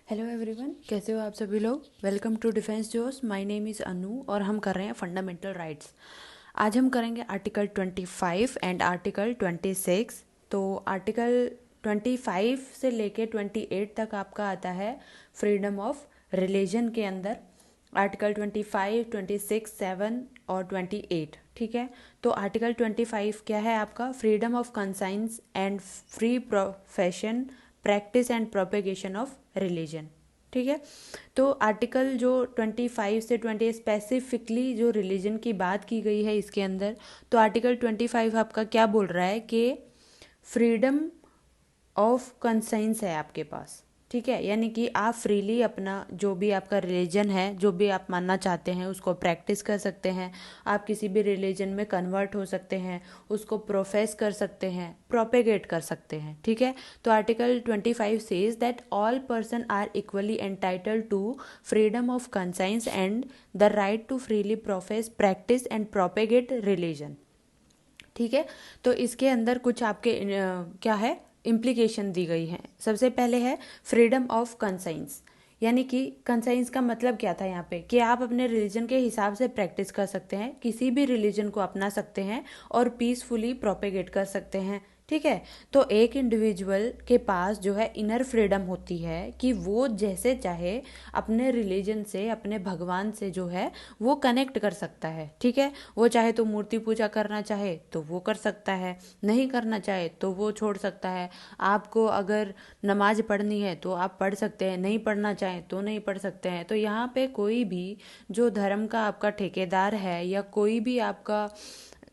Hello everyone, कैसे हो आप सभी लोग। वेलकम टू डिफेंस जोश। माय नेम इज़ अनु और हम कर रहे हैं फंडामेंटल राइट्स। आज हम करेंगे आर्टिकल 25 एंड आर्टिकल 26। तो आर्टिकल 25 से लेके 28 तक आपका आता है फ्रीडम ऑफ रिलीजन के अंदर। आर्टिकल 25, 26, 7 और 28, ठीक है। तो आर्टिकल 25 क्या है आपका? Freedom of conscience and free profession, practice and propagation of religion, ठीक है। तो आर्टिकल जो 25 से 20 स्पेसिफिकली जो रिलीजन की बात की गई है इसके अंदर, तो आर्टिकल 25 आपका क्या बोल रहा है कि फ्रीडम ऑफ कंसाइंस है आपके पास, ठीक है। यानी कि आप फ्रीली अपना जो भी आपका रिलीजन है, जो भी आप मानना चाहते हैं उसको प्रैक्टिस कर सकते हैं। आप किसी भी रिलीजन में कन्वर्ट हो सकते हैं, उसको प्रोफेस कर सकते हैं, प्रोपेगेट कर सकते हैं, ठीक है। तो article 25 says that all person are equally entitled to freedom of conscience and the right to freely profess, practice and propagate religion, ठीक है। तो इसके अंदर कुछ आपके क्या है, इम्प्लीकेशन दी गई है। सबसे पहले है फ्रीडम ऑफ कंसाइंस, यानी कि कंसाइंस का मतलब क्या था यहाँ पे कि आप अपने रिलीजन के हिसाब से प्रैक्टिस कर सकते हैं, किसी भी रिलीजन को अपना सकते हैं और पीसफुली प्रोपेगेट कर सकते हैं, ठीक है। तो एक इंडिविजुअल के पास जो है इनर फ्रीडम होती है कि वो जैसे चाहे अपने रिलीजन से, अपने भगवान से जो है वो कनेक्ट कर सकता है, ठीक है। वो चाहे तो मूर्ति पूजा करना चाहे तो वो कर सकता है, नहीं करना चाहे तो वो छोड़ सकता है। आपको अगर नमाज पढ़नी है तो आप पढ़ सकते हैं, नहीं पढ़ना चाहें तो नहीं पढ़ सकते हैं। तो यहाँ पे कोई भी जो धर्म का आपका ठेकेदार है या कोई भी आपका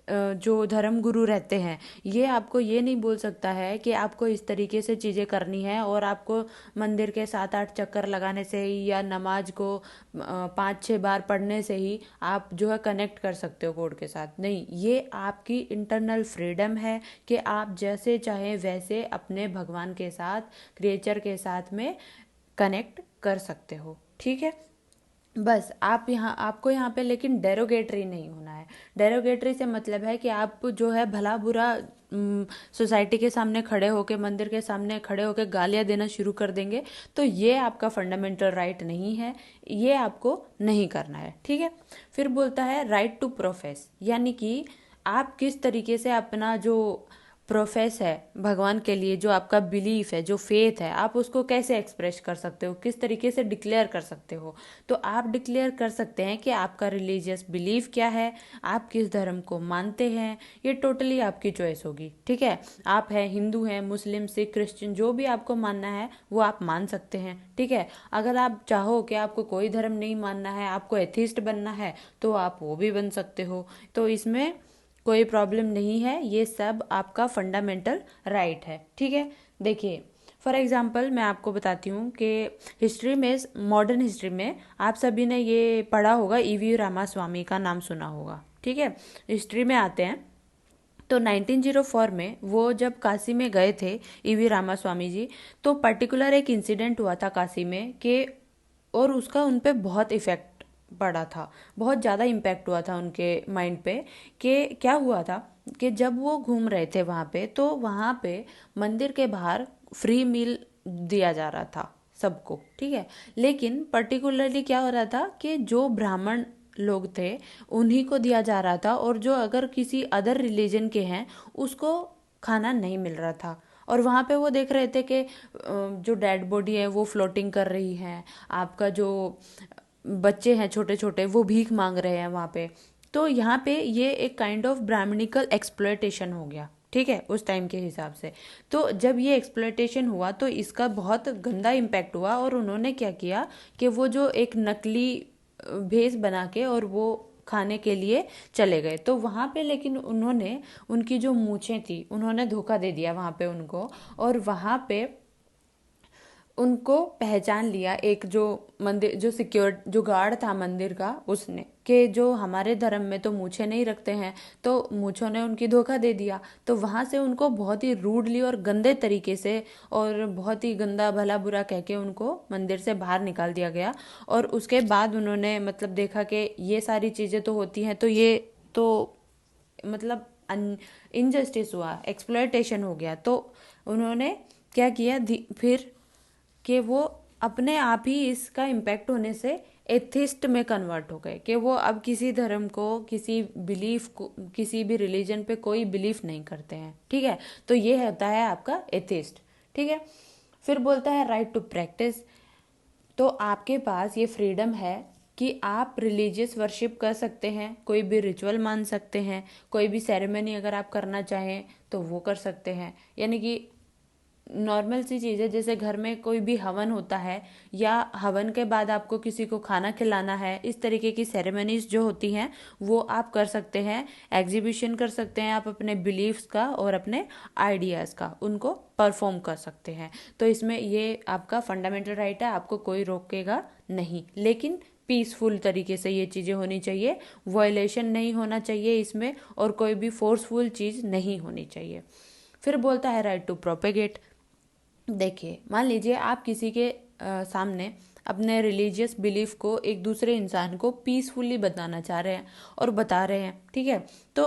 जो धर्म गुरु रहते हैं, ये आपको ये नहीं बोल सकता है कि आपको इस तरीके से चीज़ें करनी है और आपको मंदिर के 7-8 चक्कर लगाने से ही या नमाज को 5-6 बार पढ़ने से ही आप जो है कनेक्ट कर सकते हो गॉड के साथ। नहीं, ये आपकी इंटरनल फ्रीडम है कि आप जैसे चाहे वैसे अपने भगवान के साथ, क्रिएचर के साथ में कनेक्ट कर सकते हो, ठीक है। बस आप यहाँ, आपको यहाँ पे लेकिन डेरोगेटरी नहीं होना है। डेरोगेटरी से मतलब है कि आप जो है भला बुरा सोसाइटी के सामने खड़े होके, मंदिर के सामने खड़े होके गालियाँ देना शुरू कर देंगे, तो ये आपका फंडामेंटल राइट नहीं है, ये आपको नहीं करना है, ठीक है। फिर बोलता है राइट टू प्रोफेस, यानी कि आप किस तरीके से अपना जो प्रोफेस है भगवान के लिए, जो आपका बिलीफ है, जो फेथ है, आप उसको कैसे एक्सप्रेस कर सकते हो, किस तरीके से डिक्लेयर कर सकते हो। तो आप डिक्लेयर कर सकते हैं कि आपका रिलीजियस बिलीफ क्या है, आप किस धर्म को मानते हैं, ये टोटली आपकी चॉइस होगी, ठीक है। आप हैं हिंदू हैं, मुस्लिम, सिख, क्रिश्चियन, जो भी आपको मानना है वो आप मान सकते हैं, ठीक है। अगर आप चाहो कि आपको कोई धर्म नहीं मानना है, आपको एथिस्ट बनना है, तो आप वो भी बन सकते हो। तो इसमें कोई प्रॉब्लम नहीं है, ये सब आपका फंडामेंटल राइट है, ठीक है। देखिए, फॉर एग्जाम्पल मैं आपको बताती हूँ कि हिस्ट्री में, मॉडर्न हिस्ट्री में आप सभी ने ये पढ़ा होगा, ईवी रामास्वामी का नाम सुना होगा, ठीक है। हिस्ट्री में आते हैं तो 1904 में वो जब काशी में गए थे, ईवी रामास्वामी जी, तो पर्टिकुलर एक इंसिडेंट हुआ था काशी में कि, और उसका उन पे बहुत इफेक्ट पड़ा था, बहुत ज़्यादा इम्पैक्ट हुआ था उनके माइंड पे। कि क्या हुआ था कि जब वो घूम रहे थे वहाँ पे, तो वहाँ पे मंदिर के बाहर फ्री मील दिया जा रहा था सबको, ठीक है। लेकिन पर्टिकुलरली क्या हो रहा था कि जो ब्राह्मण लोग थे उन्हीं को दिया जा रहा था, और जो अगर किसी अदर रिलीजन के हैं उसको खाना नहीं मिल रहा था। और वहाँ पे वो देख रहे थे कि जो डेड बॉडी है वो फ्लोटिंग कर रही है, आपका जो बच्चे हैं छोटे छोटे वो भीख मांग रहे हैं वहाँ पे। तो यहाँ पे ये एक काइंड ऑफ ब्राह्मणिकल एक्सप्लॉयटेशन हो गया, ठीक है, उस टाइम के हिसाब से। तो जब ये एक्सप्लॉयटेशन हुआ तो इसका बहुत गंदा इम्पैक्ट हुआ, और उन्होंने क्या किया कि वो जो एक नकली भेस बना के और वो खाने के लिए चले गए। तो वहाँ पे लेकिन उन्होंने, उनकी जो मूछें थी, उन्होंने धोखा दे दिया वहाँ पे उनको, और वहाँ पे उनको पहचान लिया एक जो मंदिर, जो सिक्योर, जो गार्ड था मंदिर का, उसने, कि जो हमारे धर्म में तो मूछें नहीं रखते हैं, तो मूछों ने उनकी धोखा दे दिया। तो वहाँ से उनको बहुत ही रूडली और गंदे तरीके से और बहुत ही गंदा भला बुरा कह के उनको मंदिर से बाहर निकाल दिया गया। और उसके बाद उन्होंने मतलब देखा कि ये सारी चीज़ें तो होती हैं, तो ये तो मतलब इनजस्टिस हुआ, एक्सप्लॉयटेशन हो गया। तो उन्होंने क्या किया फिर कि वो अपने आप ही इसका इम्पैक्ट होने से एथिस्ट में कन्वर्ट हो गए कि वो अब किसी धर्म को, किसी बिलीफ को, किसी भी रिलीजन पे कोई बिलीफ नहीं करते हैं। ठीक है, तो ये होता है आपका एथिस्ट। ठीक है, फिर बोलता है राइट टू प्रैक्टिस। तो आपके पास ये फ्रीडम है कि आप रिलीजियस वर्शिप कर सकते हैं, कोई भी रिचुअल मान सकते हैं, कोई भी सेरेमनी अगर आप करना चाहें तो वो कर सकते हैं। यानी कि नॉर्मल सी चीज़ है, जैसे घर में कोई भी हवन होता है या हवन के बाद आपको किसी को खाना खिलाना है, इस तरीके की सेरेमनीज जो होती हैं वो आप कर सकते हैं। एग्जीबिशन कर सकते हैं आप अपने बिलीफ्स का और अपने आइडियाज़ का, उनको परफॉर्म कर सकते हैं। तो इसमें ये आपका फंडामेंटल राइट है, आपको कोई रोकेगा नहीं, लेकिन पीसफुल तरीके से ये चीज़ें होनी चाहिए, वायलेशन नहीं होना चाहिए इसमें, और कोई भी फोर्सफुल चीज़ नहीं होनी चाहिए। फिर बोलता है राइट टू प्रोपेगेट। देखिए, मान लीजिए आप किसी के सामने अपने रिलीजियस बिलीफ को एक दूसरे इंसान को पीसफुली बताना चाह रहे हैं और बता रहे हैं। ठीक है, तो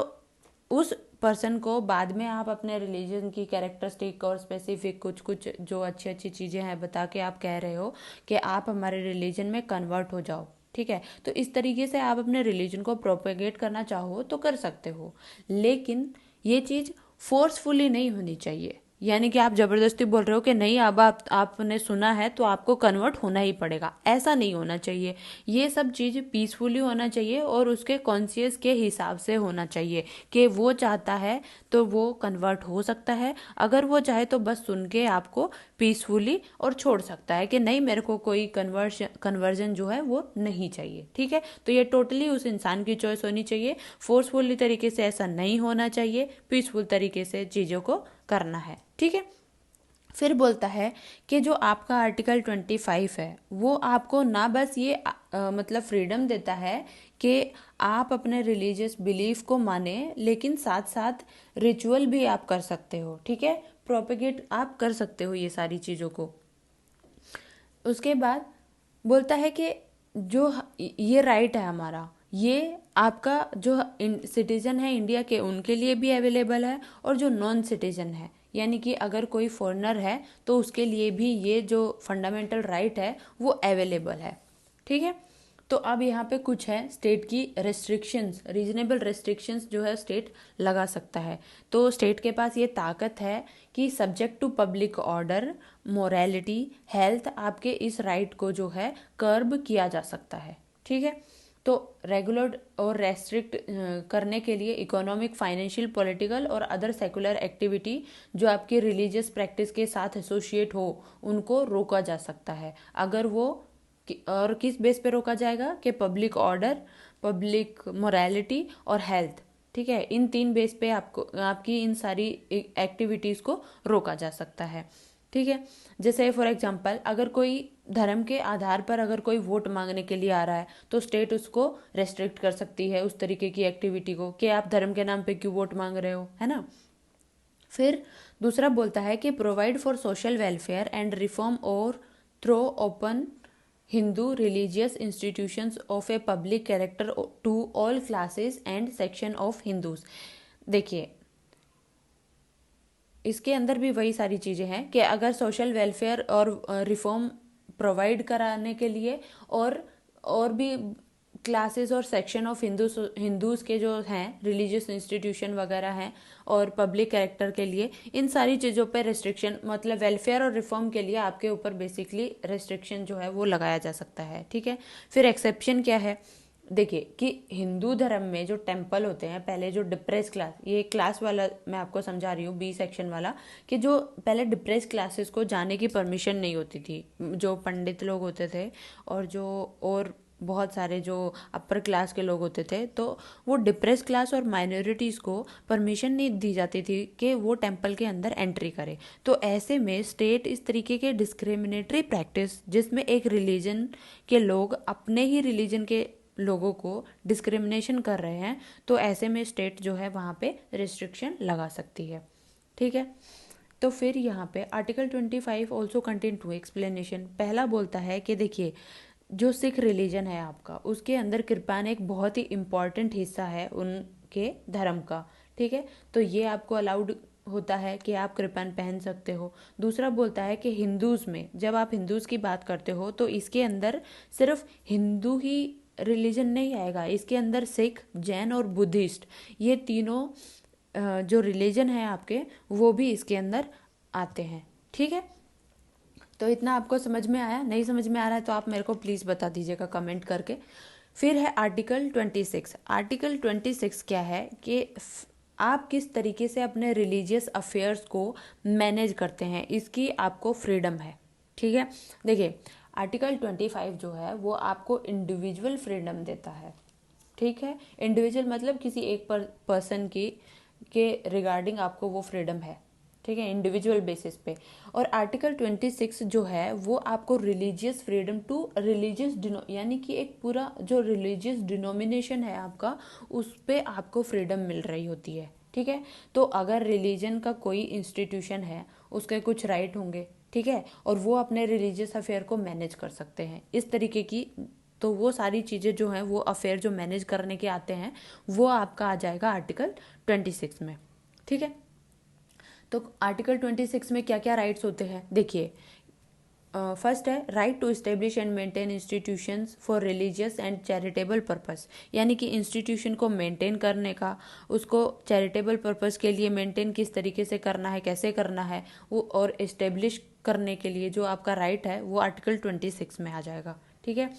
उस पर्सन को बाद में आप अपने रिलीजन की कैरेक्टरिस्टिक और स्पेसिफिक कुछ कुछ जो अच्छी अच्छी चीज़ें हैं बता के आप कह रहे हो कि आप हमारे रिलीजन में कन्वर्ट हो जाओ। ठीक है, तो इस तरीके से आप अपने रिलीजन को प्रोपेगेट करना चाहो तो कर सकते हो, लेकिन ये चीज़ फोर्सफुली नहीं होनी चाहिए। यानी कि आप जबरदस्ती बोल रहे हो कि नहीं, अब आपने सुना है तो आपको कन्वर्ट होना ही पड़ेगा, ऐसा नहीं होना चाहिए। ये सब चीज़ पीसफुली होना चाहिए और उसके कॉन्शियस के हिसाब से होना चाहिए कि वो चाहता है तो वो कन्वर्ट हो सकता है, अगर वो चाहे तो बस सुन के आपको पीसफुली और छोड़ सकता है कि नहीं, मेरे को कोई कन्वर्जन जो है वो नहीं चाहिए। ठीक है, तो ये टोटली उस इंसान की चॉइस होनी चाहिए। फोर्सफुली तरीके से ऐसा नहीं होना चाहिए, पीसफुल तरीके से चीज़ों को करना है। ठीक है, फिर बोलता है कि जो आपका आर्टिकल 25 है वो आपको ना बस ये मतलब फ्रीडम देता है कि आप अपने रिलीजियस बिलीफ को माने, लेकिन साथ साथ रिचुअल भी आप कर सकते हो। ठीक है, प्रोपेगेट आप कर सकते हो ये सारी चीज़ों को। उसके बाद बोलता है कि जो ये राइट है हमारा, ये आपका जो सिटीजन है इंडिया के उनके लिए भी अवेलेबल है, और जो नॉन सिटीजन है यानी कि अगर कोई फॉरेनर है तो उसके लिए भी ये जो फंडामेंटल राइट है वो अवेलेबल है। ठीक है, तो अब यहाँ पे कुछ है स्टेट की रेस्ट्रिक्शंस, रीजनेबल रेस्ट्रिक्शंस जो है स्टेट लगा सकता है। तो स्टेट के पास ये ताकत है कि subject to public order, morality, health, आपके इस राइट को जो है कर्ब किया जा सकता है। ठीक है, तो रेगुलर और रेस्ट्रिक्ट करने के लिए इकोनॉमिक, फाइनेंशियल, पॉलिटिकल और अदर सेकुलर एक्टिविटी जो आपकी रिलीजियस प्रैक्टिस के साथ एसोसिएट हो उनको रोका जा सकता है। अगर वो और किस बेस पे रोका जाएगा कि पब्लिक ऑर्डर, पब्लिक मोरालिटी और हेल्थ। ठीक है, इन 3 बेस पे आपको आपकी इन सारी एक्टिविटीज़ को रोका जा सकता है। ठीक है, जैसे फॉर एग्जांपल अगर कोई धर्म के आधार पर अगर कोई वोट मांगने के लिए आ रहा है तो स्टेट उसको रेस्ट्रिक्ट कर सकती है उस तरीके की एक्टिविटी को कि आप धर्म के नाम पे क्यों वोट मांग रहे हो, है ना। फिर दूसरा बोलता है कि provide for social welfare and reform और throw open Hindu religious institutions of a public character to all classes and section of Hindus. देखिए, इसके अंदर भी वही सारी चीज़ें हैं कि अगर सोशल वेलफेयर और रिफॉर्म प्रोवाइड कराने के लिए और भी क्लासेस और सेक्शन ऑफ हिंदूज के जो हैं रिलीजियस इंस्टीट्यूशन वगैरह हैं और पब्लिक कैरेक्टर के लिए, इन सारी चीज़ों पे रेस्ट्रिक्शन, मतलब वेलफेयर और रिफॉर्म के लिए आपके ऊपर बेसिकली रेस्ट्रिक्शन जो है वो लगाया जा सकता है। ठीक है, फिर एक्सेप्शन क्या है। देखिए कि हिंदू धर्म में जो टेम्पल होते हैं, पहले जो डिप्रेस क्लास, ये क्लास वाला मैं आपको समझा रही हूँ, बी सेक्शन वाला, कि जो पहले डिप्रेस क्लासेस को जाने की परमिशन नहीं होती थी, जो पंडित लोग होते थे और बहुत सारे जो अपर क्लास के लोग होते थे, तो वो डिप्रेस क्लास और माइनॉरिटीज़ को परमिशन नहीं दी जाती थी कि वो टेम्पल के अंदर एंट्री करे। तो ऐसे में स्टेट इस तरीके के डिस्क्रिमिनेटरी प्रैक्टिस, जिसमें एक रिलीजन के लोग अपने ही रिलीजन के लोगों को डिस्क्रिमिनेशन कर रहे हैं, तो ऐसे में स्टेट जो है वहाँ पे रिस्ट्रिक्शन लगा सकती है। ठीक है, तो फिर यहाँ पे आर्टिकल 25 ऑल्सो कंटेन 2 एक्सप्लेनेशन। पहला बोलता है कि देखिए, जो सिख रिलीजन है आपका, उसके अंदर कृपान एक बहुत ही इम्पॉर्टेंट हिस्सा है उनके धर्म का। ठीक है, तो ये आपको अलाउड होता है कि आप कृपान पहन सकते हो। दूसरा बोलता है कि हिंदूज़ में, जब आप हिंदूज़ की बात करते हो तो इसके अंदर सिर्फ हिंदू ही रिलीजन नहीं आएगा, इसके अंदर सिख, जैन और बुद्धिस्ट, ये तीनों जो रिलीजन है आपके, वो भी इसके अंदर आते हैं। ठीक है, तो इतना आपको समझ में आया? नहीं समझ में आ रहा है तो आप मेरे को प्लीज़ बता दीजिएगा कमेंट करके। फिर है आर्टिकल 26। आर्टिकल 26 क्या है कि आप किस तरीके से अपने रिलीजियस अफेयर्स को मैनेज करते हैं, इसकी आपको फ्रीडम है। ठीक है, देखिए आर्टिकल 25 जो है वो आपको इंडिविजुअल फ्रीडम देता है। ठीक है, इंडिविजुअल मतलब किसी एक पर्सन की के रिगार्डिंग आपको वो फ्रीडम है। ठीक है, इंडिविजुअल बेसिस पे। और आर्टिकल 26 जो है वो आपको रिलीजियस फ्रीडम टू रिलीजियस यानी कि एक पूरा जो रिलीजियस डिनोमिनेशन है आपका, उस पे आपको फ्रीडम मिल रही होती है। ठीक है, तो अगर रिलीजन का कोई इंस्टीट्यूशन है, उसके कुछ राइट होंगे। ठीक है, और वो अपने रिलीजियस अफेयर को मैनेज कर सकते हैं इस तरीके की। तो वो सारी चीज़ें जो हैं, वो अफेयर जो मैनेज करने के आते हैं, वो आपका आ जाएगा आर्टिकल 26 में। ठीक है, तो आर्टिकल 26 में क्या क्या राइट्स होते हैं, देखिए। फर्स्ट है right to establish and maintain institutions for religious and charitable purpose, यानी कि इंस्टीट्यूशन को मेंटेन करने का, उसको चैरिटेबल पर्पस के लिए मेंटेन किस तरीके से करना है, कैसे करना है वो, और इस्टेब्लिश करने के लिए जो आपका राइट है वो आर्टिकल 26 में आ जाएगा। ठीक है,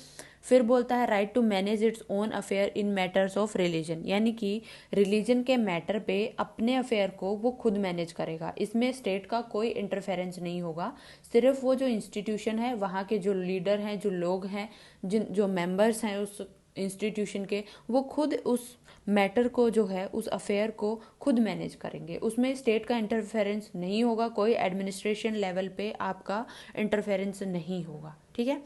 फिर बोलता है right to manage its own affair in matters of religion, यानी कि रिलीजन के मैटर पे अपने अफेयर को वो खुद मैनेज करेगा, इसमें स्टेट का कोई इंटरफेरेंस नहीं होगा। सिर्फ वो जो इंस्टीट्यूशन है, वहाँ के जो लीडर हैं, जो लोग हैं, जिन जो मेंबर्स हैं उस इंस्टीट्यूशन के, वो खुद उस मैटर को जो है, उस अफेयर को खुद मैनेज करेंगे, उसमें स्टेट का इंटरफेरेंस नहीं होगा, कोई एडमिनिस्ट्रेशन लेवल पे आपका इंटरफेरेंस नहीं होगा। ठीक है,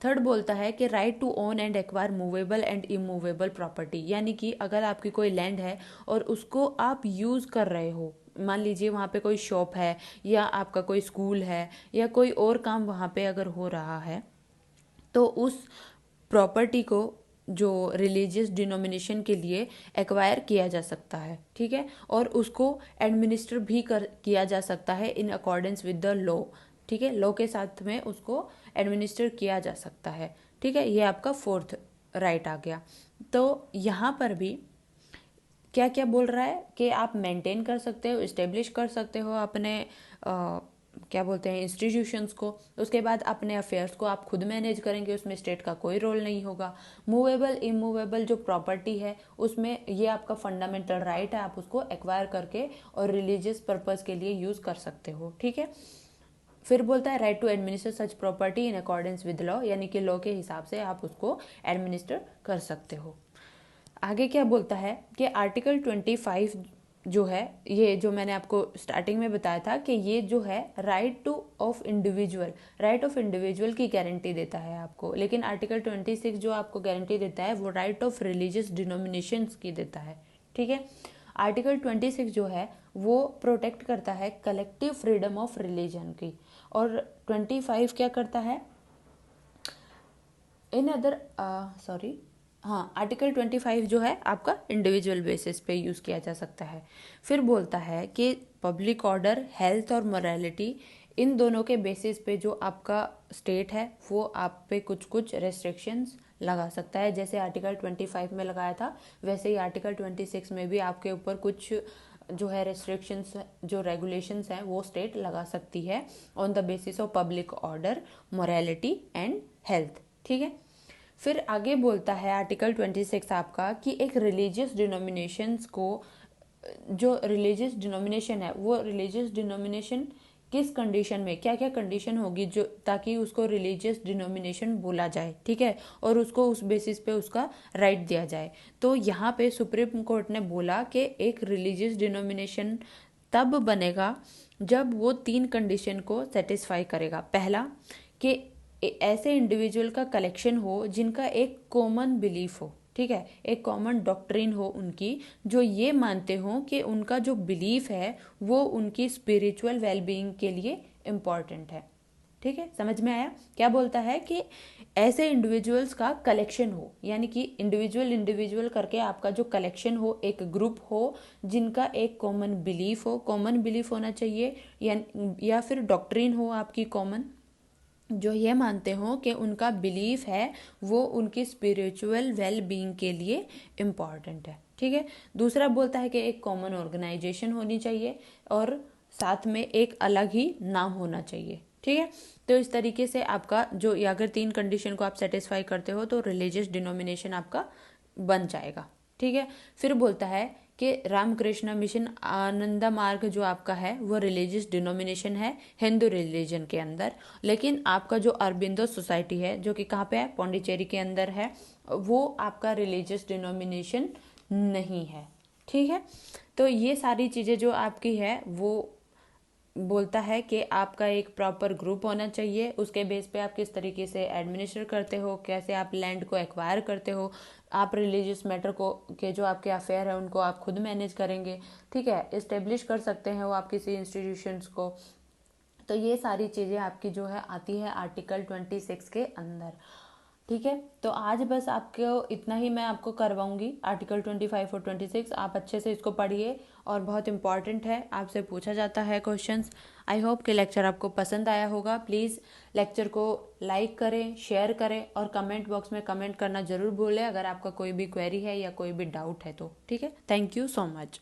थर्ड बोलता है कि right to own and acquire movable and immovable property, यानी कि अगर आपकी कोई लैंड है और उसको आप यूज़ कर रहे हो, मान लीजिए वहाँ पे कोई शॉप है या आपका कोई स्कूल है या कोई और काम वहाँ पे अगर हो रहा है, तो उस प्रॉपर्टी को जो रिलीजियस डिनोमिनेशन के लिए एक्वायर किया जा सकता है। ठीक है, और उसको एडमिनिस्टर भी किया जा सकता है इन अकॉर्डेंस विद द लॉ। ठीक है, लॉ के साथ में उसको एडमिनिस्टर किया जा सकता है। ठीक है, ये आपका फोर्थ राइट आ गया। तो यहाँ पर भी क्या क्या बोल रहा है कि आप मेंटेन कर सकते हो, इस्टेब्लिश कर सकते हो अपने क्या बोलते हैं इंस्टीट्यूशंस को, उसके बाद अपने अफेयर्स को आप खुद मैनेज करेंगे, उसमें स्टेट का कोई रोल नहीं होगा। मूवेबल इमूवेबल जो प्रॉपर्टी है, उसमें ये आपका फंडामेंटल राइट है, आप उसको एक्वायर करके और रिलीजियस पर्पस के लिए यूज़ कर सकते हो। ठीक है, फिर बोलता है right to administer such property in accordance with law, यानी कि लॉ के हिसाब से आप उसको एडमिनिस्टर कर सकते हो। आगे क्या बोलता है कि आर्टिकल 25 जो है, ये जो मैंने आपको स्टार्टिंग में बताया था कि ये जो है राइट ऑफ इंडिविजुअल की गारंटी देता है आपको, लेकिन आर्टिकल 26 जो आपको गारंटी देता है वो राइट ऑफ रिलीजियस डिनोमिनेशंस की देता है। ठीक है, आर्टिकल 26 जो है वो प्रोटेक्ट करता है कलेक्टिव फ्रीडम ऑफ रिलीजन की, और 25 क्या करता है इन अदर आर्टिकल 25 जो है आपका इंडिविजुअल बेसिस पे यूज़ किया जा सकता है। फिर बोलता है कि पब्लिक ऑर्डर, हेल्थ और मोरालिटी, इन दोनों के बेसिस पे जो आपका स्टेट है वो आप पे कुछ कुछ रेस्ट्रिक्शंस लगा सकता है, जैसे आर्टिकल 25 में लगाया था, वैसे ही आर्टिकल 26 में भी आपके ऊपर कुछ जो है रेस्ट्रिक्शंस, जो रेगुलेशंस हैं, वो स्टेट लगा सकती है on the basis of public order, morality and health. ठीक है, फिर आगे बोलता है आर्टिकल 26 आपका कि एक रिलीजियस डिनोमिनेशंस को, जो रिलीजियस डिनोमिनेशन है, वो रिलीजियस डिनोमिनेशन किस कंडीशन में, क्या क्या कंडीशन होगी जो ताकि उसको रिलीजियस डिनोमिनेशन बोला जाए। ठीक है, और उसको उस बेसिस पे उसका राइट दिया जाए। तो यहाँ पे सुप्रीम कोर्ट ने बोला कि एक रिलीजियस डिनोमिनेशन तब बनेगा जब वो 3 कंडीशन को सेटिस्फाई करेगा। पहला कि ऐसे इंडिविजुअल का कलेक्शन हो जिनका एक कॉमन बिलीफ हो। ठीक है, एक कॉमन डॉक्ट्रिन हो उनकी, जो ये मानते हो कि उनका जो बिलीफ है वो उनकी स्पिरिचुअल वेलबीइंग के लिए इम्पॉर्टेंट है। ठीक है, समझ में आया? क्या बोलता है कि ऐसे इंडिविजुअल्स का कलेक्शन हो, यानी कि इंडिविजुअल करके आपका जो कलेक्शन हो, एक ग्रुप हो जिनका एक कॉमन बिलीफ हो, कॉमन बिलीफ होना चाहिए, या फिर डॉक्ट्रिन हो आपकी कॉमन, जो ये मानते हो कि उनका बिलीफ है वो उनकी स्पिरिचुअल वेल बीइंग के लिए इम्पॉर्टेंट है। ठीक है, दूसरा बोलता है कि एक कॉमन ऑर्गेनाइजेशन होनी चाहिए और साथ में एक अलग ही नाम होना चाहिए। ठीक है, तो इस तरीके से आपका जो, अगर 3 कंडीशन को आप सेटिस्फाई करते हो तो रिलीजियस डिनोमिनेशन आपका बन जाएगा। ठीक है, फिर बोलता है कि रामकृष्ण मिशन आनंदा मार्ग जो आपका है वो रिलीजियस डिनोमिनेशन है हिंदू रिलीजन के अंदर, लेकिन आपका जो अरबिंदो सोसाइटी है जो कि कहाँ पे है, पौंडीचेरी के अंदर है, वो आपका रिलीजियस डिनोमिनेशन नहीं है। ठीक है, तो ये सारी चीज़ें जो आपकी है वो बोलता है कि आपका एक प्रॉपर ग्रुप होना चाहिए, उसके बेस पे आप किस तरीके से एडमिनिस्टर करते हो, कैसे आप लैंड को एक्वायर करते हो, आप रिलीजियस मैटर को के जो आपके अफेयर है उनको आप खुद मैनेज करेंगे। ठीक है, इस्टेब्लिश कर सकते हैं वो आप किसी इंस्टीट्यूशंस को। तो ये सारी चीज़ें आपकी जो है आती है आर्टिकल 26 के अंदर। ठीक है, तो आज बस आपको इतना ही मैं आपको करवाऊंगी, आर्टिकल 25 और 26 आप अच्छे से इसको पढ़िए और बहुत इंपॉर्टेंट है, आपसे पूछा जाता है क्वेश्चंस। आई होप कि लेक्चर आपको पसंद आया होगा। प्लीज़ लेक्चर को लाइक करें, शेयर करें और कमेंट बॉक्स में कमेंट करना ज़रूर भूलें अगर आपका कोई भी क्वेरी है या कोई भी डाउट है तो। ठीक है, थैंक यू सो मच।